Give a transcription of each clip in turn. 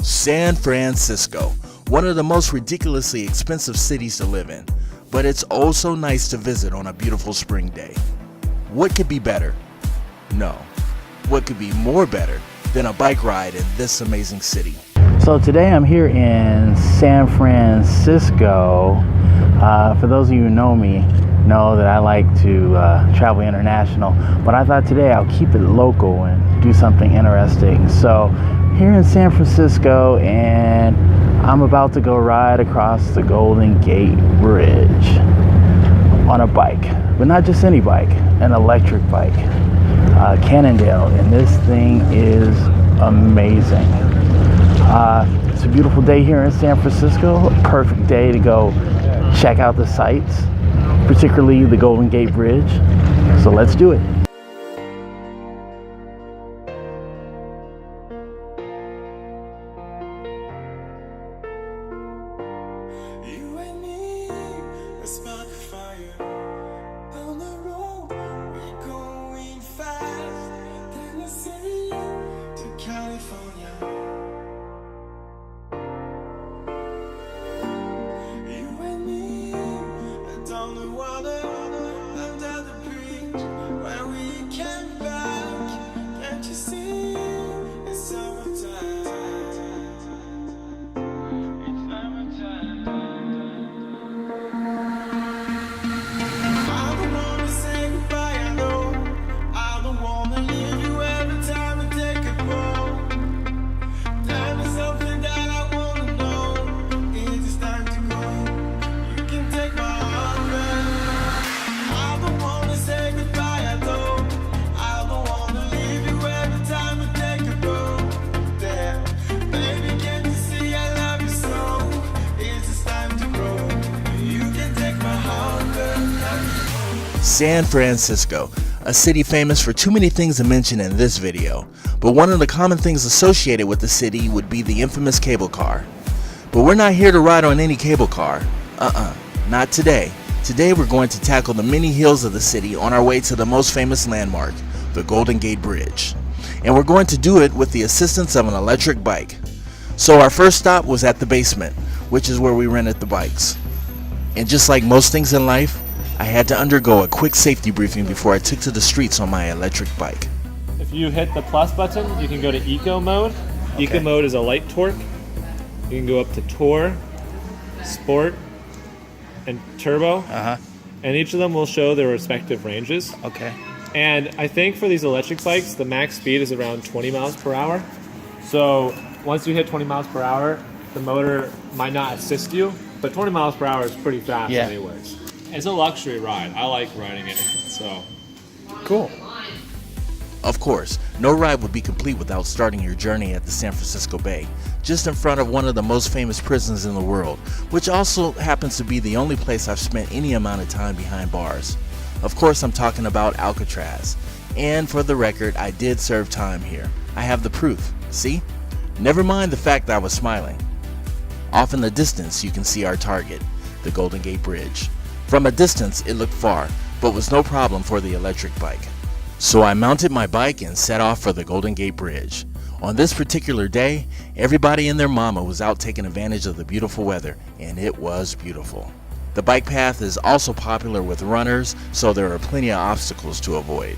San Francisco, one of the most ridiculously expensive cities to live in, but it's oh so nice to visit on a beautiful spring day. What could be better? No. What could be more better than a bike ride in this amazing city? So today I'm here in San Francisco. For those of you who know me, know that I like to travel international, but I thought today I'll keep it local and do something interesting. So here in San Francisco, and I'm about to go ride across the Golden Gate Bridge on a bike, but not just any bike, an electric bike, Cannondale, and this thing is amazing. It's a beautiful day here in San Francisco, a perfect day to go check out the sights, particularly the Golden Gate Bridge. So let's do it. You and me, a spark of fire on the road. We're going fast, Tennessee to California. You and me, down the water, under the bridge, where we came back. Can't you see? It's summertime. It's summertime. I don't wanna say goodbye, I know. I don't wanna leave you every time we take a boat. Tell me something that I wanna know. Is it time to go? You can take my heart back. I don't wanna say goodbye, I know. I don't wanna leave you every time we take a boat. There, baby, can't you see I love you so? Is it time to grow? You can take my heart back. San Francisco, a city famous for too many things to mention in this video, but one of the common things associated with the city would be the infamous cable car. But we're not here to ride on any cable car. Not today. Today we're going to tackle the many hills of the city on our way to the most famous landmark, the Golden Gate Bridge. And we're going to do it with the assistance of an electric bike. So our first stop was at the basement, which is where we rented the bikes. And just like most things in life, I had to undergo a quick safety briefing before I took to the streets on my electric bike. If you hit the plus button, you can go to eco mode. Eco mode is a light torque. You can go up to tour, sport, and turbo. And each of them will show their respective ranges. Okay. And I think for these electric bikes, the max speed is around 20 miles per hour. So once you hit 20 miles per hour, the motor might not assist you, but 20 miles per hour is pretty fast Yeah. anyways. It's a luxury ride. I like riding it, so. Cool. Of course, no ride would be complete without starting your journey at the San Francisco Bay, just in front of one of the most famous prisons in the world, which also happens to be the only place I've spent any amount of time behind bars. Of course, I'm talking about Alcatraz. And for the record, I did serve time here. I have the proof. See? Never mind the fact that I was smiling. Off in the distance, you can see our target, the Golden Gate Bridge. From a distance, it looked far, but was no problem for the electric bike. So I mounted my bike and set off for the Golden Gate Bridge. On this particular day, everybody and their mama was out taking advantage of the beautiful weather, and it was beautiful. The bike path is also popular with runners, so there are plenty of obstacles to avoid.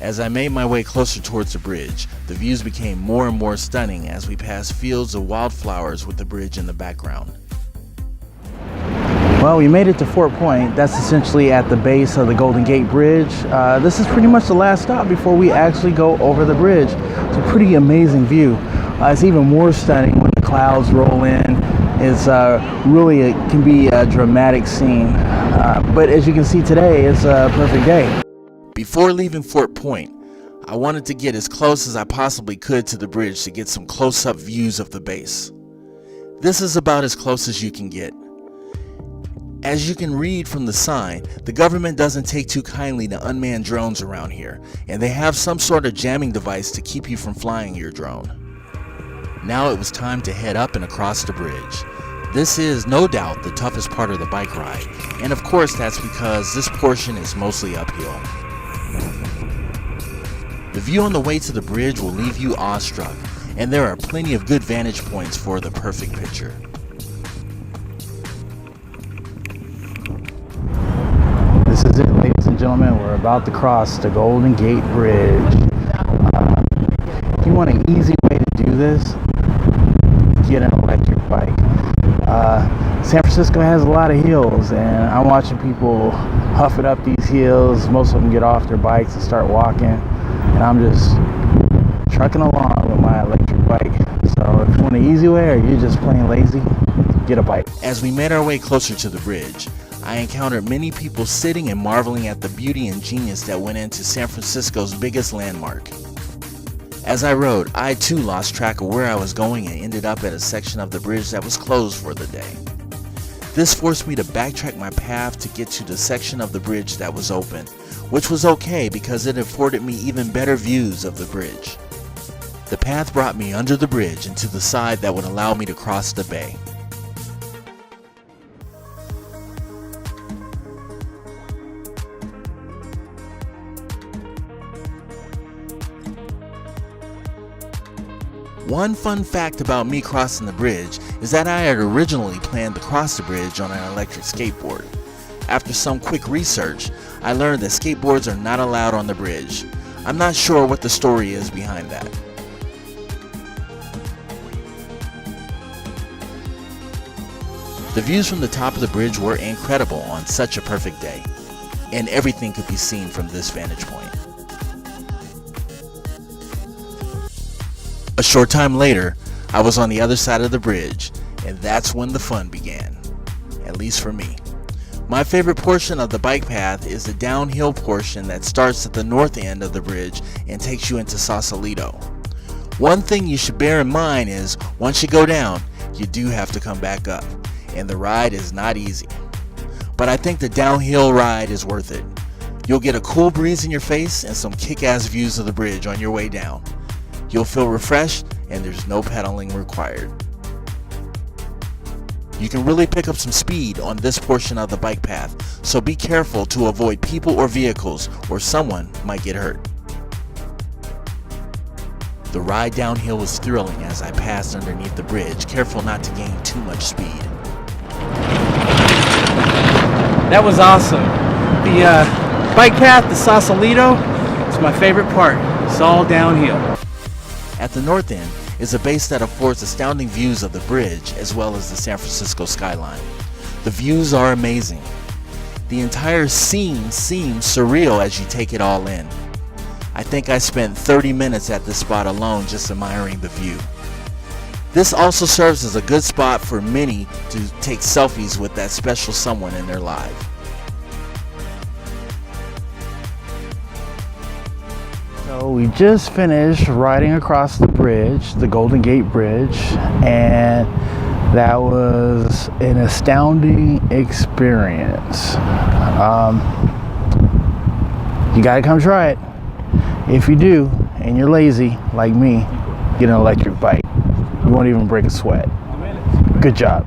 As I made my way closer towards the bridge, the views became more and more stunning as we passed fields of wildflowers with the bridge in the background. Well, we made it to Fort Point. That's essentially at the base of the Golden Gate Bridge. This is pretty much the last stop before we actually go over the bridge. It's a pretty amazing view. It's even more stunning when the clouds roll in. It's can be a dramatic scene. But as you can see today, it's a perfect day. Before leaving Fort Point, I wanted to get as close as I possibly could to the bridge to get some close-up views of the base. This is about as close as you can get. As you can read from the sign, the government doesn't take too kindly to unmanned drones around here, and they have some sort of jamming device to keep you from flying your drone. Now it was time to head up and across the bridge. This is no doubt the toughest part of the bike ride, and of course that's because this portion is mostly uphill. The view on the way to the bridge will leave you awestruck, and there are plenty of good vantage points for the perfect picture. This is it, ladies and gentlemen. We're about to cross the Golden Gate Bridge. If you want an easy way to do this, get an electric bike. San Francisco has a lot of hills, and I'm watching people huff it up these hills. Most of them get off their bikes and start walking, and I'm just trucking along with my electric bike. So if you want an easy way, or you're just plain lazy, get a bike. As we made our way closer to the bridge, I encountered many people sitting and marveling at the beauty and genius that went into San Francisco's biggest landmark. As I rode, I too lost track of where I was going and ended up at a section of the bridge that was closed for the day. This forced me to backtrack my path to get to the section of the bridge that was open, which was okay because it afforded me even better views of the bridge. The path brought me under the bridge and to the side that would allow me to cross the bay. One fun fact about me crossing the bridge is that I had originally planned to cross the bridge on an electric skateboard. After some quick research, I learned that skateboards are not allowed on the bridge. I'm not sure what the story is behind that. The views from the top of the bridge were incredible on such a perfect day, and everything could be seen from this vantage point. A short time later, I was on the other side of the bridge, and that's when the fun began, at least for me. My favorite portion of the bike path is the downhill portion that starts at the north end of the bridge and takes you into Sausalito. One thing you should bear in mind is, once you go down, you do have to come back up, and the ride is not easy. But I think the downhill ride is worth it. You'll get a cool breeze in your face and some kick-ass views of the bridge on your way down. You'll feel refreshed, and there's no pedaling required. You can really pick up some speed on this portion of the bike path, so be careful to avoid people or vehicles, or someone might get hurt. The ride downhill was thrilling as I passed underneath the bridge, careful not to gain too much speed. That was awesome. The bike path to Sausalito is my favorite part. It's all downhill. At the north end is a base that affords astounding views of the bridge as well as the San Francisco skyline. The views are amazing. The entire scene seems surreal as you take it all in. I think I spent 30 minutes at this spot alone just admiring the view. This also serves as a good spot for many to take selfies with that special someone in their life. So we just finished riding across the bridge, the Golden Gate Bridge, and that was an astounding experience. You gotta come try it. If you do, and you're lazy like me, get an electric bike. You won't even break a sweat. Good job.